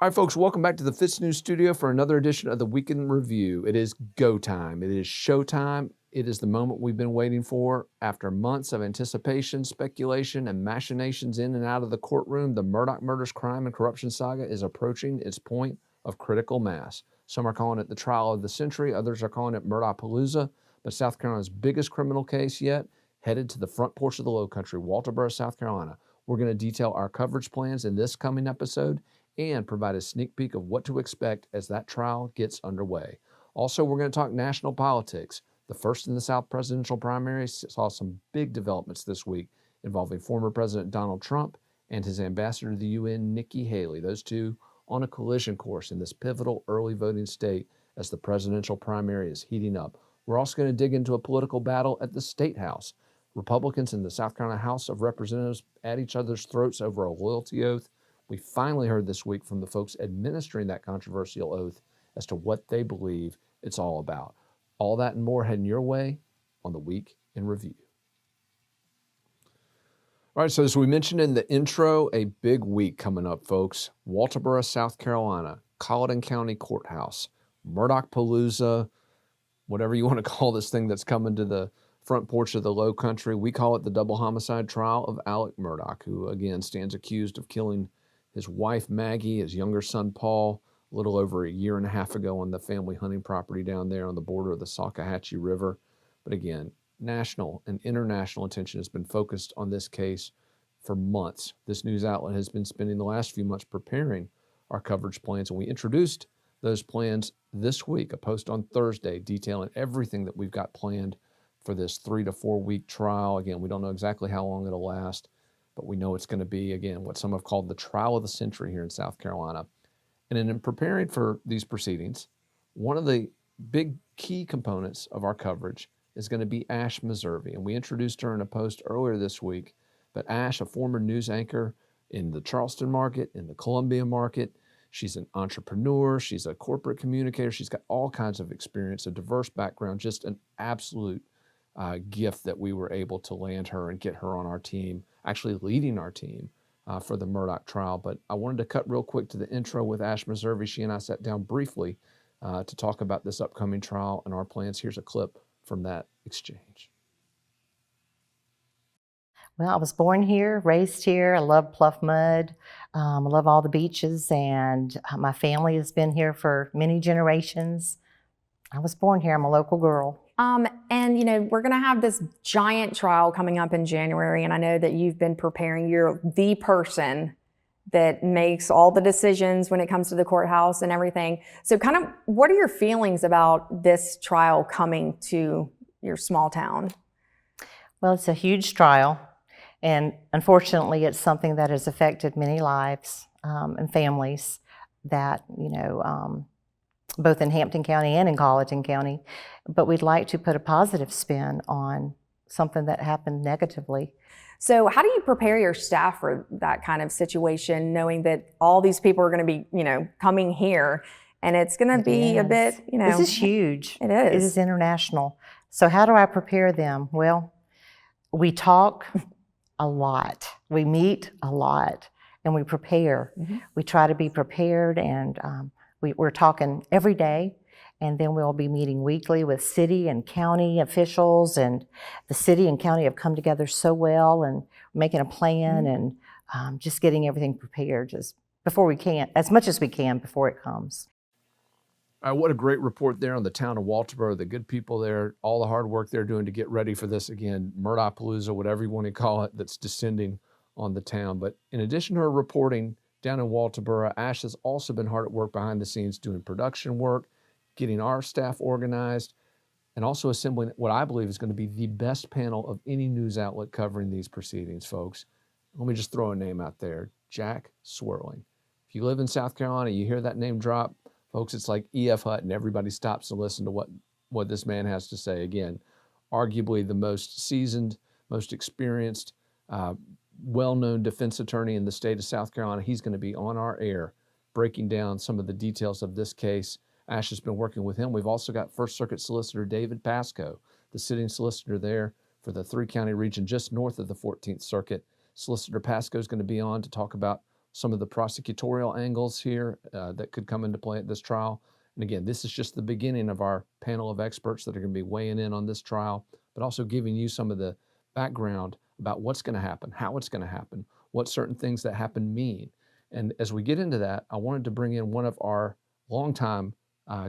All right, folks, welcome back to the FITSNews studio for another edition of the Weekend Review. It is go time. It is showtime. It is the moment we've been waiting for. After months of anticipation, speculation, and machinations in and out of the courtroom, the Murdaugh murders, crime, and corruption saga is approaching its point of critical mass. Some are calling it the trial of the century. Others are calling it Murdaughpalooza. But South Carolina's biggest criminal case yet, headed to the front porch of the Lowcountry, Walterboro, South Carolina. We're going to detail our coverage plans in this coming episode and provide a sneak peek of what to expect as that trial gets underway. Also, we're going to talk national politics. The first in the South presidential primary saw some big developments this week involving former President Donald Trump and his ambassador to the UN, Nikki Haley. Those two on a collision course in this pivotal early voting state as the presidential primary is heating up. We're also going to dig into a political battle at the State House. Republicans in the South Carolina House of Representatives at each other's throats over a loyalty oath. We finally heard this week from the folks administering that controversial oath as to what they believe it's all about. All that and more heading your way on the Week in Review. All right, so as we mentioned in the intro, a big week coming up, folks. Walterboro, South Carolina, Colleton County Courthouse, Murdaughpalooza, whatever you want to call this thing that's coming to the front porch of the Lowcountry. We call it the double homicide trial of Alec Murdaugh, who again stands accused of killing his wife Maggie, his younger son Paul, a little over a year and a half ago on the family hunting property down there on the border of the Salkehatchie River. But again, national and international attention has been focused on this case for months. This news outlet has been spending the last few months preparing our coverage plans, and we introduced those plans this week, a post on Thursday detailing everything that we've got planned for this 3 to 4 week trial. Again, we don't know exactly how long it'll last, but we know it's going to be, again, what some have called the trial of the century here in South Carolina. And in preparing for these proceedings, one of the big key components of our coverage is going to be Ash Meservey. And we introduced her in a post earlier this week. But Ash, a former news anchor in the Charleston market, in the Columbia market, she's an entrepreneur, she's a corporate communicator, she's got all kinds of experience, a diverse background, just an absolute gift that we were able to land her and get her on our team, actually leading our team for the Murdaugh trial. But I wanted to cut real quick to the intro with Ash Meservey. She and I sat down briefly to talk about this upcoming trial and our plans. Here's a clip from that exchange. Well, I was born here, raised here. I love Pluff Mud. I love all the beaches, and my family has been here for many generations. I was born here. I'm a local girl. And you know, we're going to have this giant trial coming up in January, and I know that you've been preparing. You're the person that makes all the decisions when it comes to the courthouse and everything. So kind of, what are your feelings about this trial coming to your small town? Well, it's a huge trial, and unfortunately, it's something that has affected many lives and families that, you know, both in Hampton County and in Colleton County. But we'd like to put a positive spin on something that happened negatively. So how do you prepare your staff for that kind of situation, knowing that all these people are going to be, you know, coming here, and it's going to be a bit, you know. This is huge. It is. It is international. So how do I prepare them? Well, we talk a lot. We meet a lot, and we prepare. Mm-hmm. We try to be prepared, and we're talking every day. And then we'll be meeting weekly with city and county officials, and the city and county have come together so well, and making a plan and just getting everything prepared just before we can, as much as we can before it comes. What a great report there on the town of Walterboro, the good people there, all the hard work they're doing to get ready for this, again, Murdaughpalooza, whatever you want to call it, that's descending on the town. But in addition to her reporting down in Walterboro, Ash has also been hard at work behind the scenes doing production work, getting our staff organized, and also assembling what I believe is going to be the best panel of any news outlet covering these proceedings, folks. Let me just throw a name out there, Jack Swirling. If you live in South Carolina, you hear that name drop, folks, it's like E.F. Hutton. Everybody stops to listen to what this man has to say. Again, arguably the most seasoned, most experienced, well-known defense attorney in the state of South Carolina. He's going to be on our air breaking down some of the details of this case. Ash has been working with him. We've also got First Circuit Solicitor David Pasco, the sitting solicitor there for the 3-county region just north of the 14th Circuit. Solicitor Pasco is going to be on to talk about some of the prosecutorial angles here that could come into play at this trial. And again, this is just the beginning of our panel of experts that are going to be weighing in on this trial, but also giving you some of the background about what's going to happen, how it's going to happen, what certain things that happen mean. And as we get into that, I wanted to bring in one of our longtime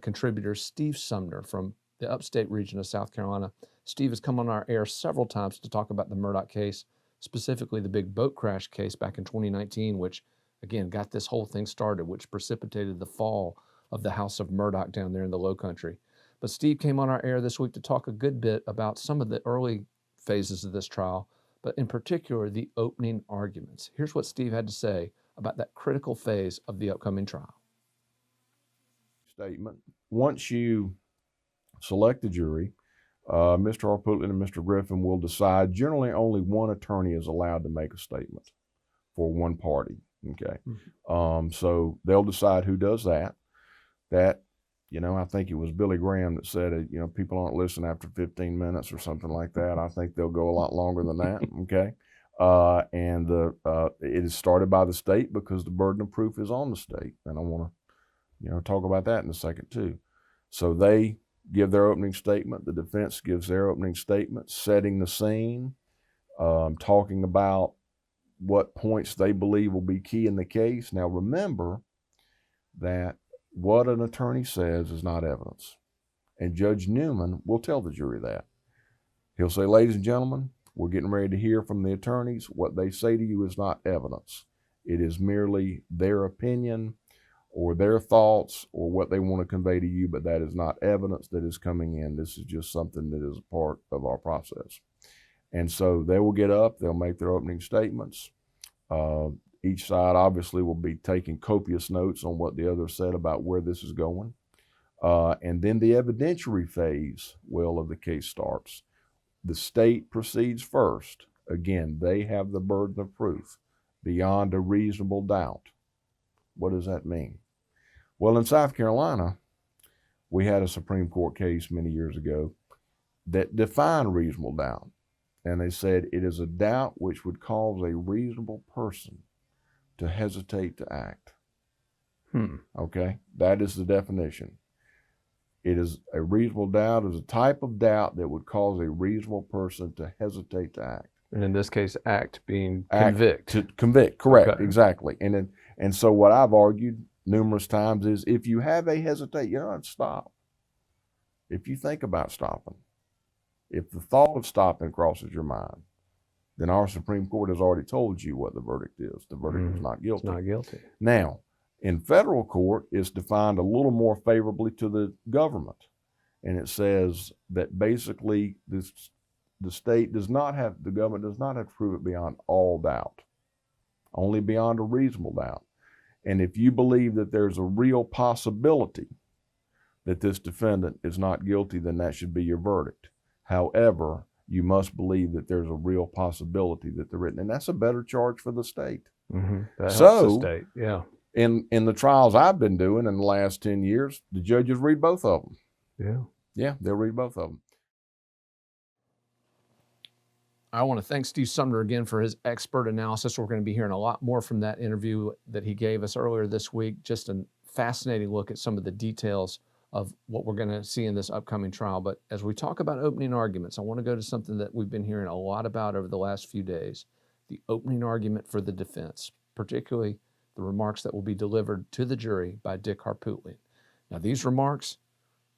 contributors, Steve Sumner from the upstate region of South Carolina. Steve has come on our air several times to talk about the Murdaugh case, specifically the big boat crash case back in 2019, which again got this whole thing started, which precipitated the fall of the House of Murdaugh down there in the Low Country. But Steve came on our air this week to talk a good bit about some of the early phases of this trial, but in particular, the opening arguments. Here's what Steve had to say about that critical phase of the upcoming trial. Statement. Once you select the jury, Mr. Harpootlian and Mr. Griffin will decide. Generally, only one attorney is allowed to make a statement for one party. Okay, so they'll decide who does that. That, I think it was Billy Graham that said it. People don't listen after 15 minutes or something like that. I think they'll go a lot longer than that. Okay, and it is started by the state because the burden of proof is on the state, and I want to, talk about that in a second too. So they give their opening statement. The defense gives their opening statement, setting the scene, talking about what points they believe will be key in the case. Now remember that what an attorney says is not evidence. And Judge Newman will tell the jury that. He'll say, ladies and gentlemen, we're getting ready to hear from the attorneys. What they say to you is not evidence. It is merely their opinion or their thoughts or what they want to convey to you, but that is not evidence that is coming in. This is just something that is a part of our process. And so they will get up, they'll make their opening statements. Each side obviously will be taking copious notes on what the other said about where this is going. And then the evidentiary phase, of the case starts. The state proceeds first. Again, they have the burden of proof beyond a reasonable doubt. What does that mean? Well, in South Carolina, we had a Supreme Court case many years ago that defined reasonable doubt. And they said it is a doubt which would cause a reasonable person to hesitate to act. Okay, that is the definition. It is a reasonable doubt is a type of doubt that would cause a reasonable person to hesitate to act. And in this case, act being convict. To convict, correct, Okay. Exactly. And so what I've argued numerous times is if you have a hesitate, you don't have to stop. If you think about stopping, if the thought of stopping crosses your mind, then our Supreme Court has already told you what the verdict is. The verdict is not guilty. It's not guilty. Now, in federal court, it's defined a little more favorably to the government. And it says that basically the government does not have to prove it beyond all doubt, only beyond a reasonable doubt. And if you believe that there's a real possibility that this defendant is not guilty, then that should be your verdict. However, you must believe that there's a real possibility that they're written, and that's a better charge for the state. That helps So, the state, yeah. In the trials I've been doing in the last 10 years, the judges read both of them. Yeah. Yeah, they'll read both of them. I want to thank Steve Sumner again for his expert analysis. We're going to be hearing a lot more from that interview that he gave us earlier this week. Just a fascinating look at some of the details of what we're going to see in this upcoming trial. But as we talk about opening arguments, I want to go to something that we've been hearing a lot about over the last few days, the opening argument for the defense, particularly the remarks that will be delivered to the jury by Dick Harpootlian. Now, these remarks,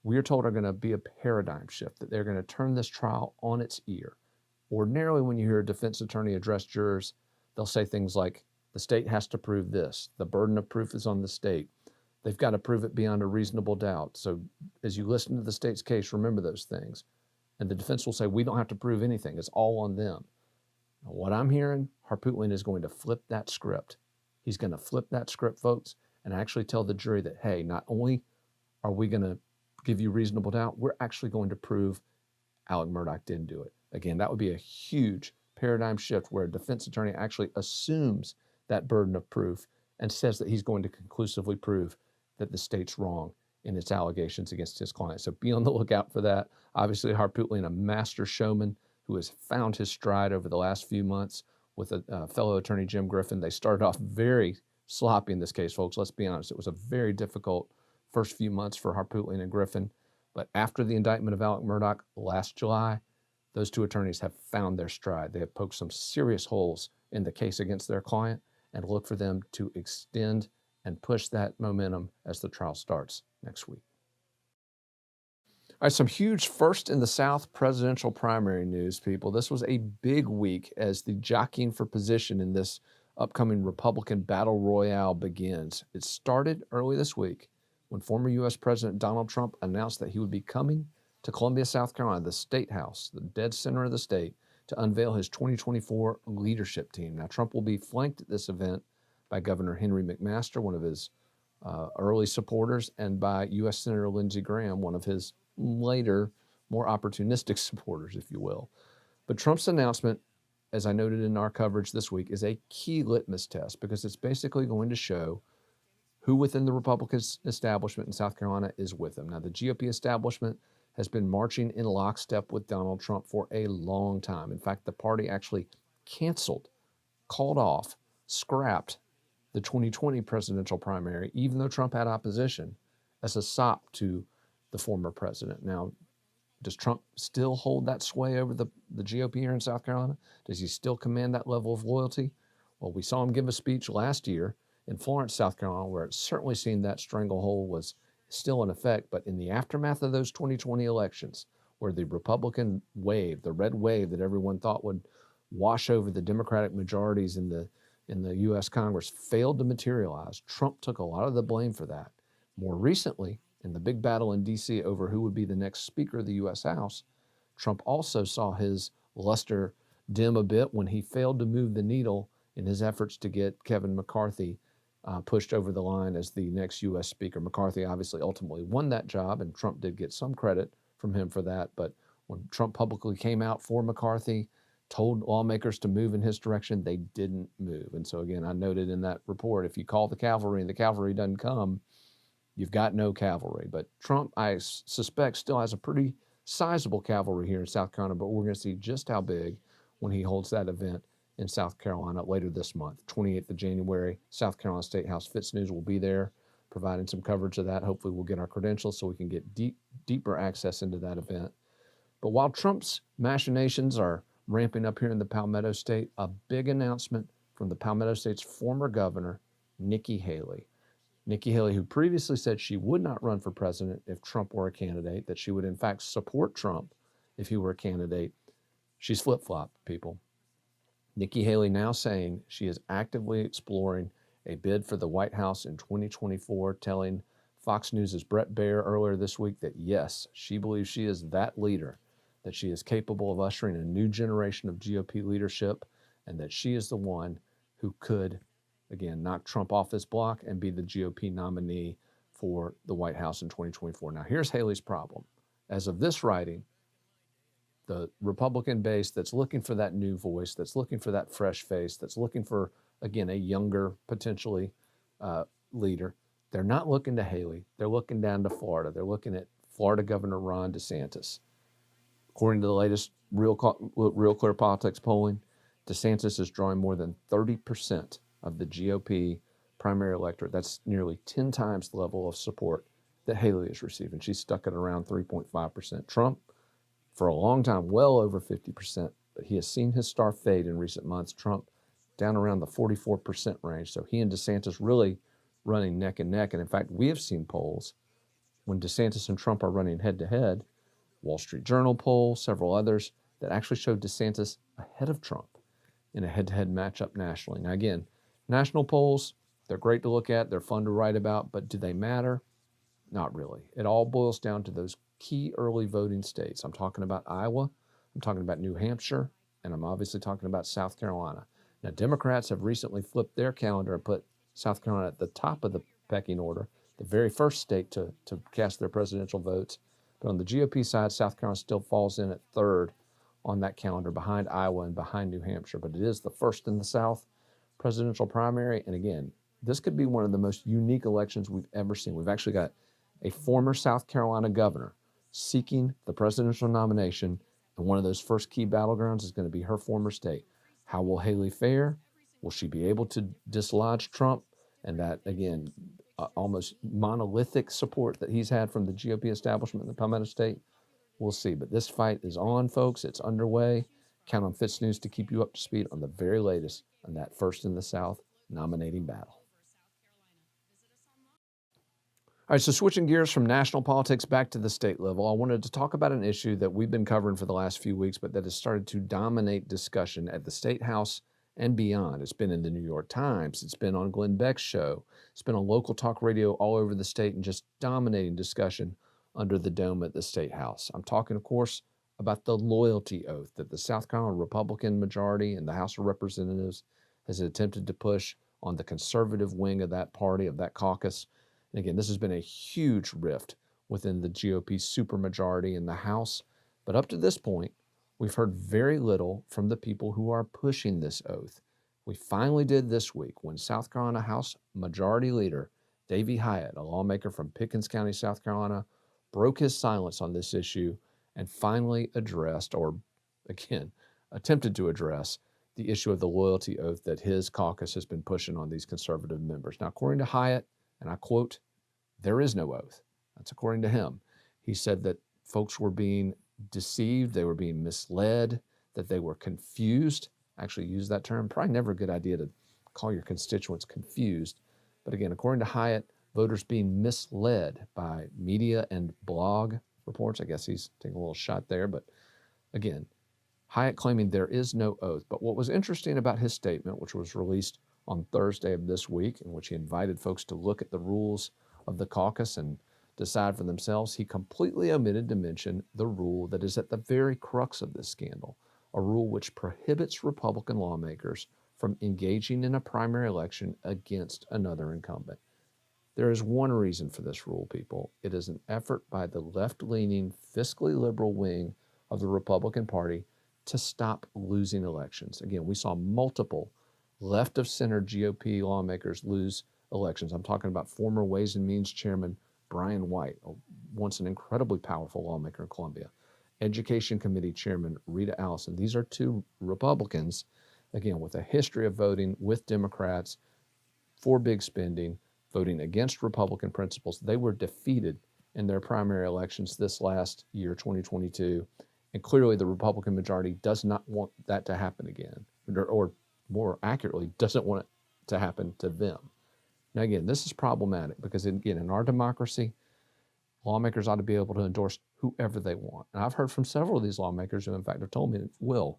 we are told, are going to be a paradigm shift, that they're going to turn this trial on its ear. Ordinarily, when you hear a defense attorney address jurors, they'll say things like, the state has to prove this. The burden of proof is on the state. They've got to prove it beyond a reasonable doubt. So as you listen to the state's case, remember those things. And the defense will say, we don't have to prove anything. It's all on them. Now, what I'm hearing, Harpootlian is going to flip that script. He's going to flip that script, folks, and actually tell the jury that, hey, not only are we going to give you reasonable doubt, we're actually going to prove Alec Murdaugh didn't do it. Again, that would be a huge paradigm shift where a defense attorney actually assumes that burden of proof and says that he's going to conclusively prove that the state's wrong in its allegations against his client. So be on the lookout for that. Obviously, Harpootlian, a master showman who has found his stride over the last few months with a fellow attorney, Jim Griffin. They started off very, sloppy in this case, folks. Let's be honest. It was a very difficult first few months for Harpootlian and Griffin. But after the indictment of Alec Murdaugh last July, those two attorneys have found their stride. They have poked some serious holes in the case against their client and look for them to extend and push that momentum as the trial starts next week. All right, some huge first in the South presidential primary news, people. This was a big week as the jockeying for position in this upcoming Republican battle royale begins. It started early this week when former U.S. President Donald Trump announced that he would be coming to Columbia, South Carolina, the State House, the dead center of the state, to unveil his 2024 leadership team. Now, Trump will be flanked at this event by Governor Henry McMaster, one of his early supporters, and by U.S. Senator Lindsey Graham, one of his later, more opportunistic supporters, if you will. But Trump's announcement, as I noted in our coverage this week, is a key litmus test because it's basically going to show who within the Republican establishment in South Carolina is with him. Now, the GOP establishment has been marching in lockstep with Donald Trump for a long time. In fact, the party actually canceled, called off, scrapped the 2020 presidential primary, even though Trump had opposition, as a sop to the former president. Now, does Trump still hold that sway over the GOP here in South Carolina? Does he still command that level of loyalty? Well, we saw him give a speech last year in Florence, South Carolina, where it certainly seemed that stranglehold was still in effect. But in the aftermath of those 2020 elections, where the Republican wave, the red wave that everyone thought would wash over the Democratic majorities in the U.S. Congress, failed to materialize, Trump took a lot of the blame for that. More recently, in the big battle in D.C. over who would be the next Speaker of the U.S. House, Trump also saw his luster dim a bit when he failed to move the needle in his efforts to get Kevin McCarthy pushed over the line as the next U.S. Speaker. McCarthy obviously ultimately won that job, and Trump did get some credit from him for that. But when Trump publicly came out for McCarthy, told lawmakers to move in his direction, they didn't move. And so again, I noted in that report, if you call the cavalry and the cavalry doesn't come, you've got no cavalry. But Trump, I suspect, still has a pretty sizable cavalry here in South Carolina, but we're going to see just how big when he holds that event in South Carolina later this month. 28th of January, South Carolina State House. FITSNews will be there providing some coverage of that. Hopefully we'll get our credentials so we can get deeper access into that event. But while Trump's machinations are ramping up here in the Palmetto State, a big announcement from the Palmetto State's former governor, Nikki Haley. Nikki Haley, who previously said she would not run for president if Trump were a candidate, that she would in fact support Trump if he were a candidate. She's flip-flopped, people. Nikki Haley now saying she is actively exploring a bid for the White House in 2024, telling Fox News' Brett Baer earlier this week that yes, she believes she is that leader, that she is capable of ushering a new generation of GOP leadership, and that she is the one who could, again, knock Trump off this block and be the GOP nominee for the White House in 2024. Now, here's Haley's problem. As of this writing, the Republican base that's looking for that new voice, that's looking for that fresh face, that's looking for, again, a younger, potentially, leader, they're not looking to Haley. They're looking down to Florida. They're looking at Florida Governor Ron DeSantis. According to the latest Real Clear Politics polling, DeSantis is drawing more than 30% of the GOP primary electorate. That's nearly 10 times the level of support that Haley is receiving. She's stuck at around 3.5%. Trump, for a long time, well over 50%, but he has seen his star fade in recent months. Trump down around the 44% range. So he and DeSantis really running neck and neck. And in fact, we have seen polls when DeSantis and Trump are running head to head, Wall Street Journal poll, several others, that actually showed DeSantis ahead of Trump in a head-to-head matchup nationally. Now again, national polls, they're great to look at, they're fun to write about, but do they matter? Not really. It all boils down to those key early voting states. I'm talking about Iowa, I'm talking about New Hampshire, and I'm obviously talking about South Carolina. Now, Democrats have recently flipped their calendar and put South Carolina at the top of the pecking order, the very first state to cast their presidential votes. But on the GOP side, South Carolina still falls in at third on that calendar, behind Iowa and behind New Hampshire. But it is the first in the South presidential primary. And again, this could be one of the most unique elections we've ever seen. We've actually got a former South Carolina governor seeking the presidential nomination, and one of those first key battlegrounds is going to be her former state. How will Haley fare? Will she be able to dislodge Trump and that, again, almost monolithic support that he's had from the GOP establishment in the Palmetto State. We'll see. But this fight is on, folks. It's underway. Count on FITSNews to keep you up to speed on the very latest on that First in the South nominating battle. All right, so switching gears from national politics back to the state level, I wanted to talk about an issue that we've been covering for the last few weeks, but that has started to dominate discussion at the State House and beyond. It's been in the New York Times. It's been on Glenn Beck's show. It's been on local talk radio all over the state and just dominating discussion under the dome at the State House. I'm talking, of course, about the loyalty oath that the South Carolina Republican majority in the House of Representatives has attempted to push on the conservative wing of that party, of that caucus. And again, this has been a huge rift within the GOP supermajority in the House. But up to this point, we've heard very little from the people who are pushing this oath. We finally did this week when South Carolina House Majority Leader Davey Hyatt, a lawmaker from Pickens County, South Carolina, broke his silence on this issue and finally addressed, or again, attempted to address, the issue of the loyalty oath that his caucus has been pushing on these conservative members. Now, according to Hyatt, and I quote, "There is no oath." That's according to him. He said that folks were being deceived, they were being misled, that they were confused. Actually used that term. Probably never a good idea to call your constituents confused. But again, according to Hyatt, voters being misled by media and blog reports. I guess he's taking a little shot there. But again, Hyatt claiming there is no oath. But what was interesting about his statement, which was released on Thursday of this week, in which he invited folks to look at the rules of the caucus and decide for themselves, he completely omitted to mention the rule that is at the very crux of this scandal, a rule which prohibits Republican lawmakers from engaging in a primary election against another incumbent. There is one reason for this rule, people. It is an effort by the left-leaning, fiscally liberal wing of the Republican Party to stop losing elections. Again, we saw multiple left-of-center GOP lawmakers lose elections. I'm talking about former Ways and Means Chairman Brian White, once an incredibly powerful lawmaker in Columbia. Education Committee Chairman Rita Allison. These are two Republicans, again, with a history of voting with Democrats for big spending, voting against Republican principles. They were defeated in their primary elections this last year, 2022. And clearly the Republican majority does not want that to happen again, or more accurately, doesn't want it to happen to them. Now, again, this is problematic because, again, in our democracy, lawmakers ought to be able to endorse whoever they want. And I've heard from several of these lawmakers who, in fact, have told me, Will,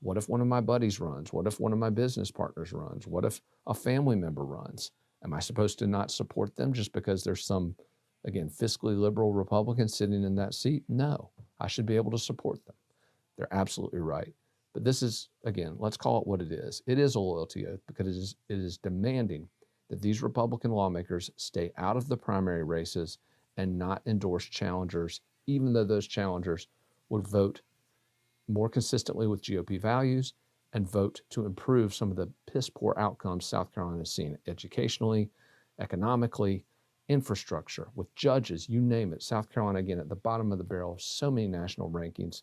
what if one of my buddies runs? What if one of my business partners runs? What if a family member runs? Am I supposed to not support them just because there's some, again, fiscally liberal Republican sitting in that seat? No, I should be able to support them. They're absolutely right. But this is, again, let's call it what it is. It is a loyalty oath because it is demanding that these Republican lawmakers stay out of the primary races and not endorse challengers, even though those challengers would vote more consistently with GOP values and vote to improve some of the piss-poor outcomes South Carolina has seen educationally, economically, infrastructure, with judges, you name it. South Carolina, again, at the bottom of the barrel, so many national rankings.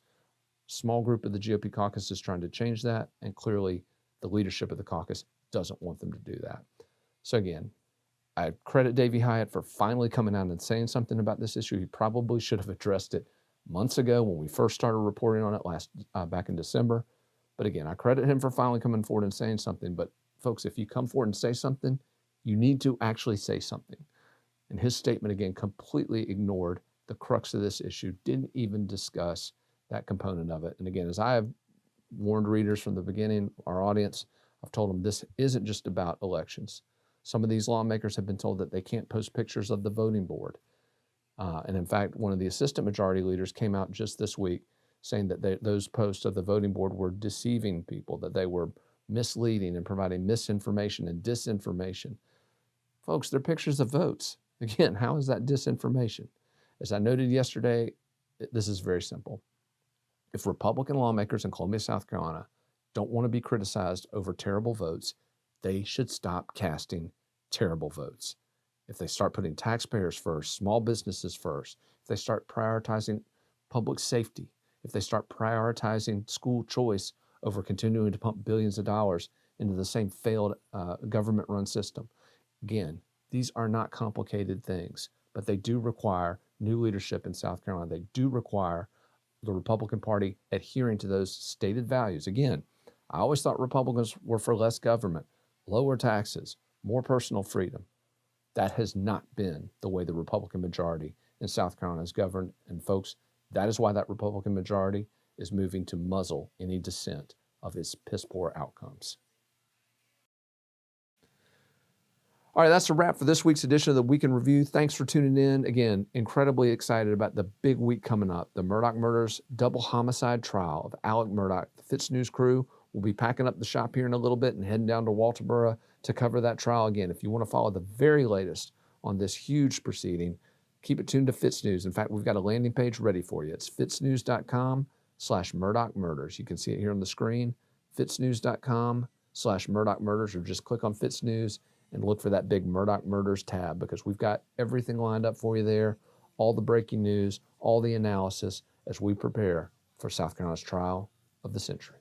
Small group of the GOP caucus is trying to change that, and clearly the leadership of the caucus doesn't want them to do that. So again, I credit Davey Hyatt for finally coming out and saying something about this issue. He probably should have addressed it months ago when we first started reporting on it back in December. But again, I credit him for finally coming forward and saying something. But folks, if you come forward and say something, you need to actually say something. And his statement, again, completely ignored the crux of this issue, didn't even discuss that component of it. And again, as I have warned readers from the beginning, our audience, I've told them this isn't just about elections. Some of these lawmakers have been told that they can't post pictures of the voting board. And in fact, one of the assistant majority leaders came out just this week saying that those posts of the voting board were deceiving people, that they were misleading and providing misinformation and disinformation. Folks, they're pictures of votes. Again, how is that disinformation? As I noted yesterday, this is very simple. If Republican lawmakers in Columbia, South Carolina don't want to be criticized over terrible votes, they should stop casting terrible votes. If they start putting taxpayers first, small businesses first, if they start prioritizing public safety, if they start prioritizing school choice over continuing to pump billions of dollars into the same failed government-run system, Again, these are not complicated things, but they do require new leadership in South Carolina. They do require the Republican Party adhering to those stated values. Again, I always thought Republicans were for less government, lower taxes, more personal freedom. That has not been the way the Republican majority in South Carolina is governed. And folks, that is why that Republican majority is moving to muzzle any dissent of its piss poor outcomes. All right, that's a wrap for this week's edition of the Week in Review. Thanks for tuning in. Again, incredibly excited about the big week coming up. The Murdaugh murders double homicide trial of Alec Murdaugh. The FITSNews crew will be packing up the shop here in a little bit and heading down to Walterboro to cover that trial again. If you want to follow the very latest on this huge proceeding, keep it tuned to FITSNews. In fact, we've got a landing page ready for you. It's fitsnews.com/Murdaugh murders. You can see it here on the screen, fitsnews.com/Murdaugh murders, or just click on FITSNews and look for that big Murdaugh Murders tab, because we've got everything lined up for you there, all the breaking news, all the analysis as we prepare for South Carolina's trial of the century.